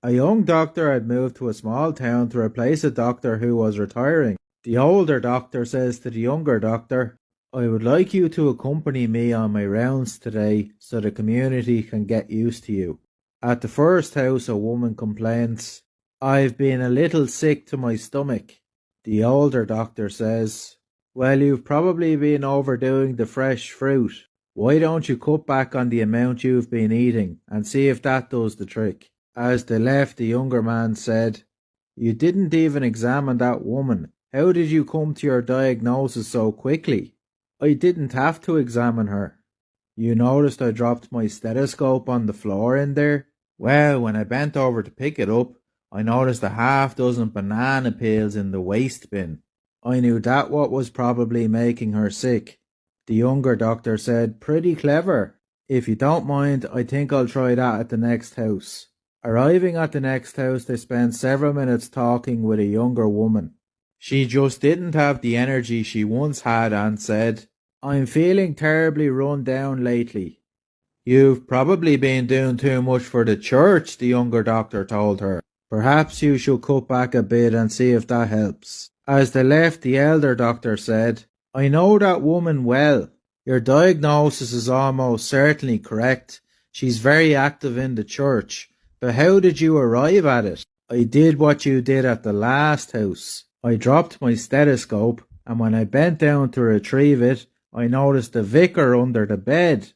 A young doctor had moved to a small town to replace a doctor who was retiring. The older doctor says to the younger doctor, "I would like you to accompany me on my rounds today so the community can get used to you." At the first house, a woman complains, "I've been a little sick to my stomach." The older doctor says, "Well, you've probably been overdoing the fresh fruit. Why don't you cut back on the amount you've been eating and see if that does the trick?" As they left, the younger man said, "You didn't even examine that woman. How did you come to your diagnosis so quickly?" "I didn't have to examine her. You noticed I dropped my stethoscope on the floor in there? Well, when I bent over to pick it up, I noticed a half dozen banana peels in the waste bin. I knew that what was probably making her sick." The younger doctor said, "Pretty clever. If you don't mind, I think I'll try that at the next house." Arriving at the next house, they spent several minutes talking with a younger woman. She just didn't have the energy she once had and said, "I'm feeling terribly run down lately." "You've probably been doing too much for the church," the younger doctor told her. "Perhaps you should cut back a bit and see if that helps." As they left, the elder doctor said, "I know that woman well. Your diagnosis is almost certainly correct. She's very active in the church. But how did you arrive at it?" "I did what you did at the last house. I dropped my stethoscope, and when I bent down to retrieve it, I noticed the vicar under the bed.